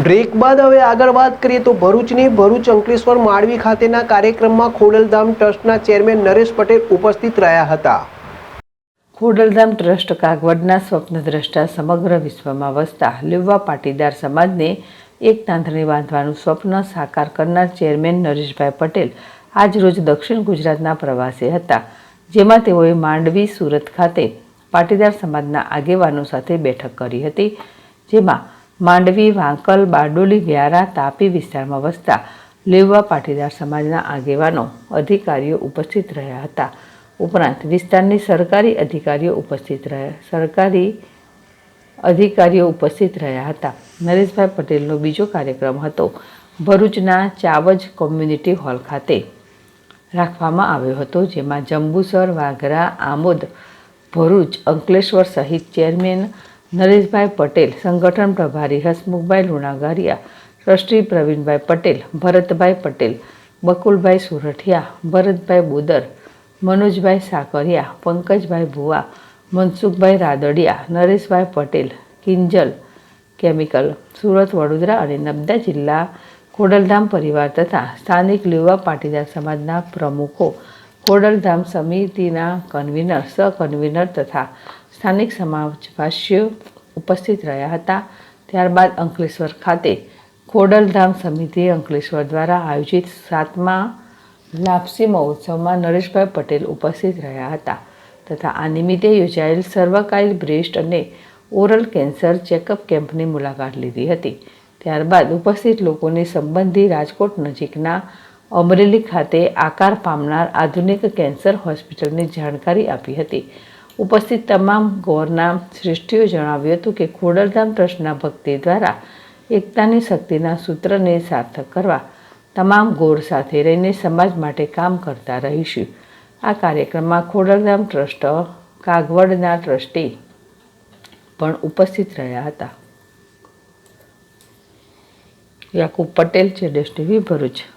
Break બાદ હવે આગળ વાત કરીએ તો ભરૂચની ભરૂચ અંકલેશ્વર માંડવી ખાતેના કાર્યક્રમમાં ખોડલધામ ટ્રસ્ટના ચેરમેન નરેશ પટેલ ઉપસ્થિત રહ્યા હતા. ખોડલધામ ટ્રસ્ટ કાગવડના સ્વપ્નદ્રષ્ટા સમગ્ર વિશ્વમાં વસતા લેઉવા પાટીદાર સમાજને એક તાંતણી બાંધવાનું સ્વપ્ન સાકાર કરનાર ચેરમેન નરેશભાઈ પટેલ આજ રોજ દક્ષિણ ગુજરાતના પ્રવાસે હતા, જેમાં તેઓએ માંડવી સુરત ખાતે પાટીદાર સમાજના આગેવાનો સાથે બેઠક કરી હતી, જેમાં માંડવી, વાંકલ, બારડોલી, વ્યારા, તાપી વિસ્તારમાં વસતા લેઉવા પાટીદાર સમાજના આગેવાનો, અધિકારીઓ ઉપસ્થિત રહ્યા હતા. ઉપરાંત વિસ્તારની સરકારી અધિકારીઓ ઉપસ્થિત રહ્યા હતા. નરેશભાઈ પટેલનો બીજો કાર્યક્રમ હતો ભરૂચના ચાવજ કોમ્યુનિટી હોલ ખાતે રાખવામાં આવ્યો હતો, જેમાં જંબુસર, વાગરા, આમોદ, ભરૂચ, અંકલેશ્વર સહિત ચેરમેન નરેશભાઈ પટેલ, સંગઠન પ્રભારી હસમુખભાઈ લુણાગારિયા, ટ્રસ્ટી પ્રવીણભાઈ પટેલ, ભરતભાઈ પટેલ, બકુલભાઈ સુરઠિયા, ભરતભાઈ બોદર, મનોજભાઈ સાકરિયા, પંકજભાઈ ભુવા, મનસુખભાઈ રાદડિયા, નરેશભાઈ પટેલ, કિંજલ કેમિકલ, સુરત, વડોદરા અને નર્મદા જિલ્લા ખોડલધામ પરિવાર તથા સ્થાનિક લેઉવા પાટીદાર સમાજના પ્રમુખો, ખોડલધામ સમિતિના કન્વીનર, સહ-કન્વીનર તથા સ્થાનિક સમાજવાસીઓ ઉપસ્થિત રહ્યા હતા. ત્યારબાદ અંકલેશ્વર ખાતે ખોડલધામ સમિતિ અંકલેશ્વર દ્વારા આયોજિત 7મા લાપસી મહોત્સવમાં નરેશભાઈ પટેલ ઉપસ્થિત રહ્યા હતા તથા આ નિમિત્તે યોજાયેલ સર્વાઇકલ, બ્રેસ્ટ અને ઓરલ કેન્સર ચેકઅપ કેમ્પની મુલાકાત લીધી હતી. ત્યારબાદ ઉપસ્થિત લોકોને સંબંધી રાજકોટ નજીકના અમરેલી ખાતે આકાર પામનાર આધુનિક કેન્સર હોસ્પિટલની જાણકારી આપી હતી. ઉપસ્થિત તમામ ગૌરના શ્રેષ્ઠીઓએ જણાવ્યું હતું કે ખોડલધામ ટ્રસ્ટના ભક્તિ દ્વારા એકતાની શક્તિના સૂત્રને સાર્થક કરવા તમામ ગૌર સાથે રહીને સમાજ માટે કામ કરતા રહીશું. આ કાર્યક્રમમાં ખોડલધામ ટ્રસ્ટ કાગવડના ટ્રસ્ટી પણ ઉપસ્થિત રહ્યા હતા. યાકુબ પટેલ, ZSTV, ભરૂચ.